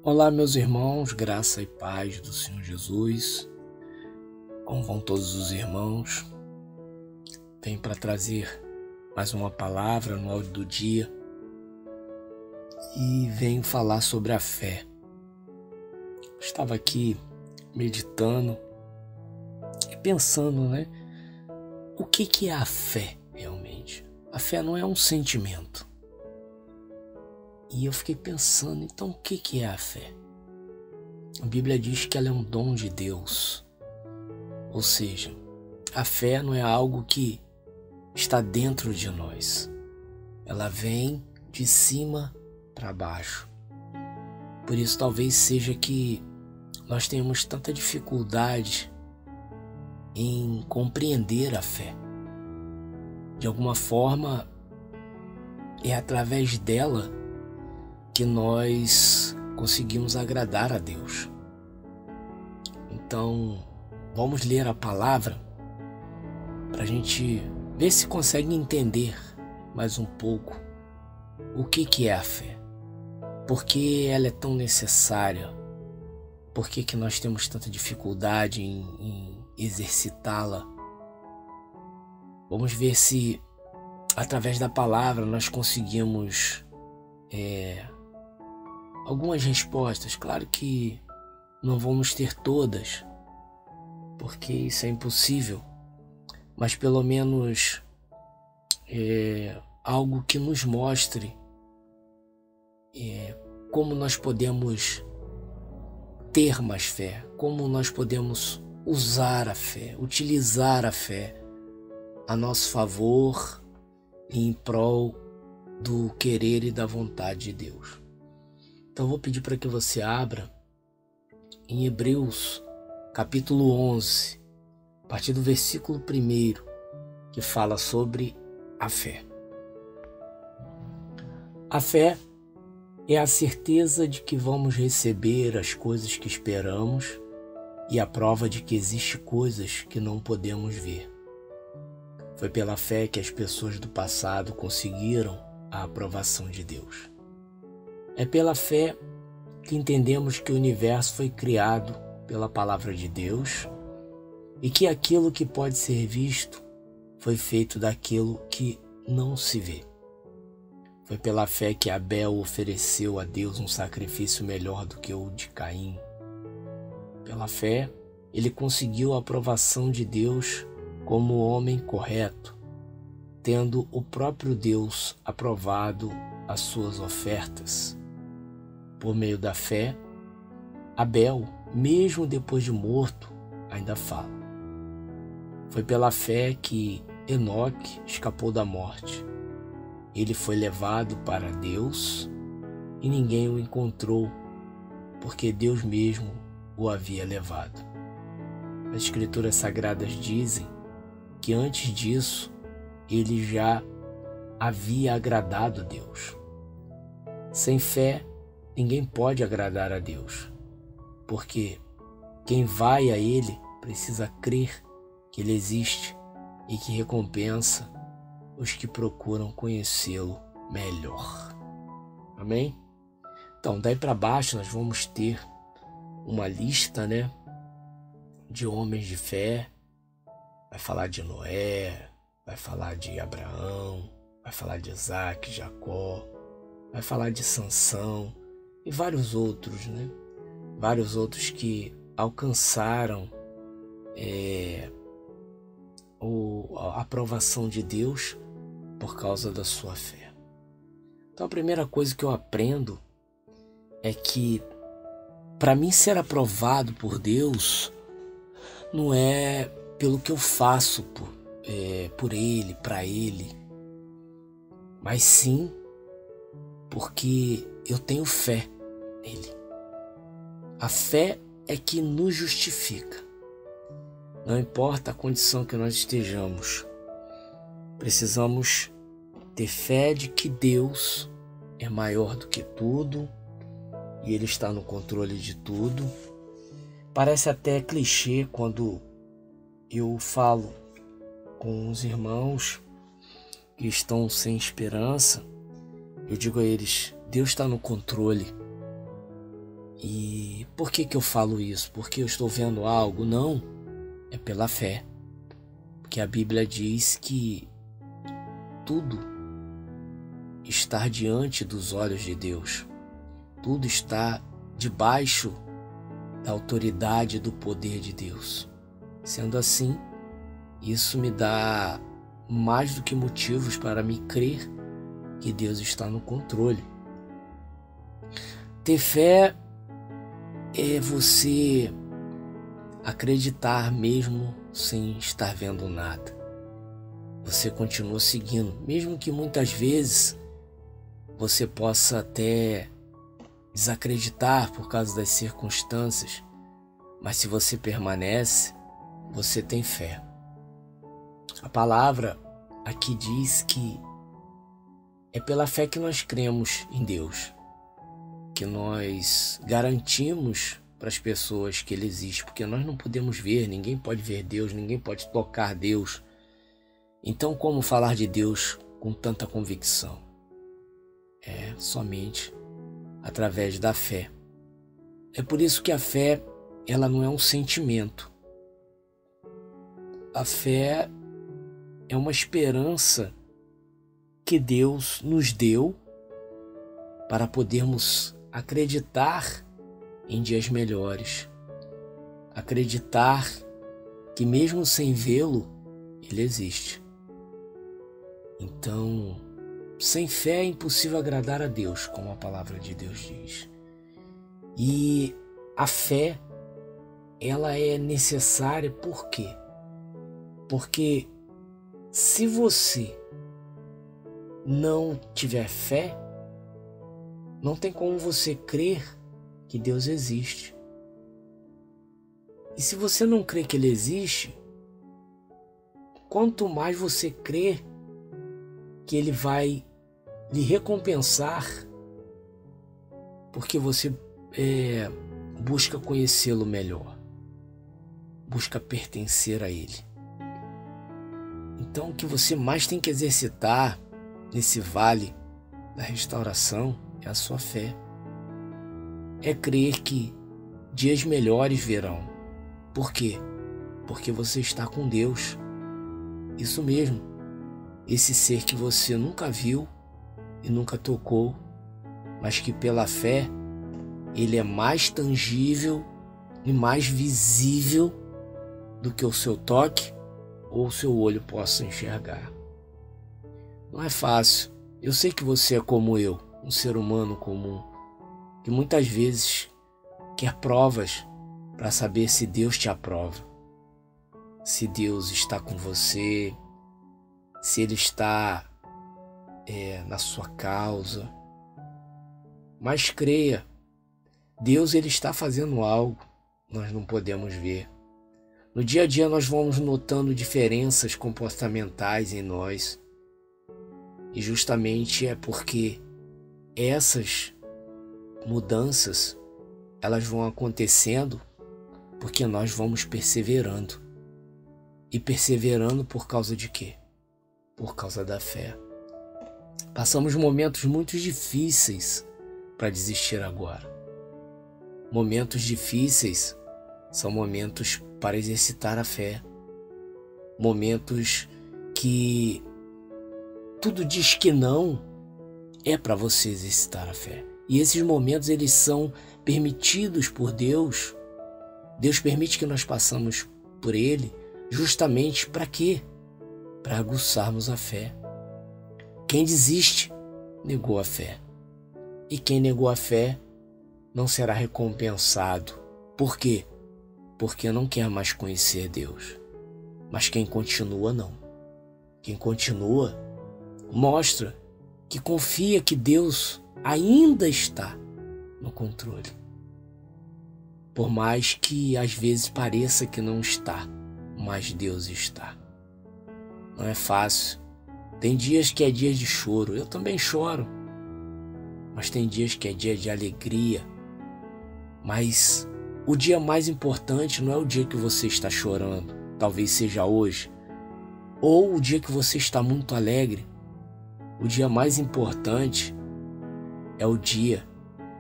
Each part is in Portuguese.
Olá, meus irmãos, graça e paz do Senhor Jesus. Como vão todos os irmãos? Venho para trazer mais uma palavra no áudio do dia e venho falar sobre a fé. Estava aqui meditando e pensando, o que é a fé realmente? A fé não é um sentimento. E eu fiquei pensando, então o que é a fé? A Bíblia diz que ela é um dom de Deus. Ou seja, a fé não é algo que está dentro de nós. Ela vem de cima para baixo. Por isso talvez seja que nós tenhamos tanta dificuldade em compreender a fé. De alguma forma, é através dela que nós conseguimos agradar a Deus. Então, vamos ler a palavra para a gente ver se consegue entender mais um pouco o que é a fé. Por que ela é tão necessária? Por que nós temos tanta dificuldade em exercitá-la? Vamos ver se, através da palavra, nós conseguimos algumas respostas. Claro que não vamos ter todas, porque isso é impossível, mas pelo menos algo que nos mostre como nós podemos ter mais fé, como nós podemos usar a fé, utilizar a fé a nosso favor e em prol do querer e da vontade de Deus. Então eu vou pedir para que você abra em Hebreus capítulo 11, a partir do versículo 1, que fala sobre a fé. A fé é a certeza de que vamos receber as coisas que esperamos e a prova de que existem coisas que não podemos ver. Foi pela fé que as pessoas do passado conseguiram a aprovação de Deus. É pela fé que entendemos que o universo foi criado pela palavra de Deus e que aquilo que pode ser visto foi feito daquilo que não se vê. Foi pela fé que Abel ofereceu a Deus um sacrifício melhor do que o de Caim. Pela fé, ele conseguiu a aprovação de Deus como homem correto, tendo o próprio Deus aprovado as suas ofertas. Por meio da fé, Abel, mesmo depois de morto, ainda fala. Foi pela fé que Enoque escapou da morte. Ele foi levado para Deus e ninguém o encontrou, porque Deus mesmo o havia levado. As Escrituras Sagradas dizem que antes disso ele já havia agradado a Deus. Sem fé, ninguém pode agradar a Deus, porque quem vai a Ele precisa crer que Ele existe e que recompensa os que procuram conhecê-lo melhor. Amém? Então, daí para baixo nós vamos ter uma lista, de homens de fé. Vai falar de Noé, vai falar de Abraão, vai falar de Isaac, Jacó, vai falar de Sansão e vários outros, Vários outros que alcançaram a aprovação de Deus por causa da sua fé. Então a primeira coisa que eu aprendo é que para mim ser aprovado por Deus não é pelo que eu faço por Ele, para Ele, mas sim porque eu tenho fé nele. A fé é que nos justifica. Não importa a condição que nós estejamos, precisamos ter fé de que Deus é maior do que tudo e Ele está no controle de tudo. Parece até clichê quando eu falo com os irmãos que estão sem esperança. Eu digo a eles: Deus está no controle E por que eu falo isso? Porque eu estou vendo algo? Não, é pela fé. Porque a Bíblia diz que tudo está diante dos olhos de Deus. Tudo está debaixo da autoridade do poder de Deus. Sendo assim, isso me dá mais do que motivos para me crer que Deus está no controle. Ter fé é você acreditar mesmo sem estar vendo nada. Você continua seguindo, mesmo que muitas vezes você possa até desacreditar por causa das circunstâncias, mas se você permanece, você tem fé. A palavra aqui diz que é pela fé que nós cremos em Deus, que nós garantimos para as pessoas que Ele existe, porque nós não podemos ver, ninguém pode ver Deus, ninguém pode tocar Deus. Então, como falar de Deus com tanta convicção? É somente através da fé. É por isso que a fé, ela não é um sentimento. A fé é uma esperança que Deus nos deu para podermos acreditar em dias melhores. Acreditar que mesmo sem vê-lo, Ele existe. Então, sem fé é impossível agradar a Deus, como a palavra de Deus diz. E a fé, ela é necessária por quê? Porque se você não tiver fé, não tem como você crer que Deus existe. E se você não crê que Ele existe, quanto mais você crê que Ele vai lhe recompensar, porque você busca conhecê-lo melhor, busca pertencer a Ele. Então, o que você mais tem que exercitar nesse vale da restauração é a sua fé. É crer que dias melhores virão. Por quê? Porque você está com Deus. Isso mesmo. Esse ser que você nunca viu e nunca tocou, mas que pela fé Ele é mais tangível e mais visível do que o seu toque ou o seu olho possa enxergar. Não é fácil. Eu sei que você é como eu, um ser humano comum, que muitas vezes quer provas para saber se Deus te aprova, se Deus está com você, se Ele está na sua causa. Mas creia, Deus Ele está fazendo algo, nós não podemos ver. No dia a dia nós vamos notando diferenças comportamentais em nós. E justamente é porque essas mudanças, elas vão acontecendo porque nós vamos perseverando. E perseverando por causa de quê? Por causa da fé. Passamos momentos muito difíceis para desistir agora. Momentos difíceis são momentos para exercitar a fé. Momentos que tudo diz que não, é para você exercitar a fé. E esses momentos, eles são permitidos por Deus. Deus permite que nós passamos por Ele justamente para quê? Para aguçarmos a fé. Quem desiste, negou a fé. E quem negou a fé não será recompensado. Por quê? Porque não quer mais conhecer Deus. Mas quem continua, não. Quem continua, mostra que confia que Deus ainda está no controle. Por mais que às vezes pareça que não está, mas Deus está. Não é fácil. Tem dias que é dia de choro. Eu também choro. Mas tem dias que é dia de alegria. Mas o dia mais importante não é o dia que você está chorando. Talvez seja hoje. Ou o dia que você está muito alegre. O dia mais importante é o dia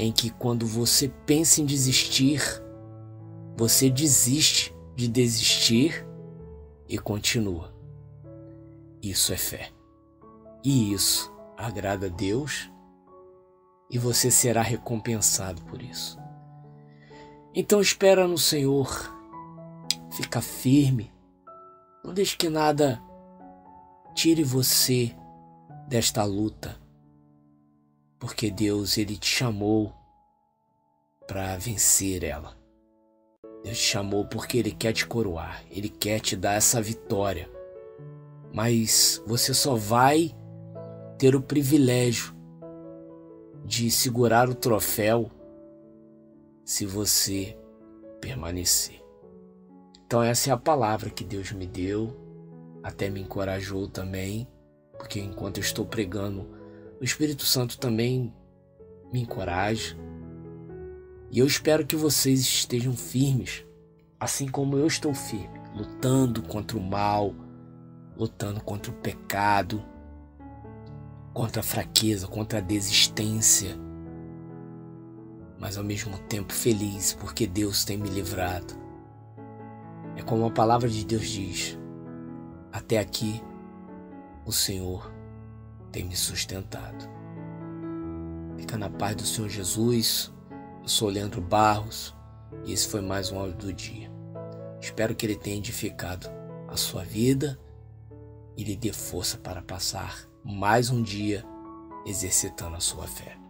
em que quando você pensa em desistir, você desiste de desistir e continua. Isso é fé. E isso agrada a Deus e você será recompensado por isso. Então espera no Senhor, fica firme, não deixe que nada tire você desta luta, porque Deus, Ele te chamou para vencer ela. Deus te chamou porque Ele quer te coroar, Ele quer te dar essa vitória, mas você só vai ter o privilégio de segurar o troféu se você permanecer. Então essa é a palavra que Deus me deu, até me encorajou também, porque enquanto eu estou pregando, o Espírito Santo também me encoraja. E eu espero que vocês estejam firmes, assim como eu estou firme, lutando contra o mal, lutando contra o pecado, contra a fraqueza, contra a desistência, mas ao mesmo tempo feliz porque Deus tem me livrado. É como a palavra de Deus diz: até aqui o Senhor tem me sustentado. Fica na paz do Senhor Jesus. Eu sou Leandro Barros e esse foi mais um áudio do dia. Espero que ele tenha edificado a sua vida e lhe dê força para passar mais um dia exercitando a sua fé.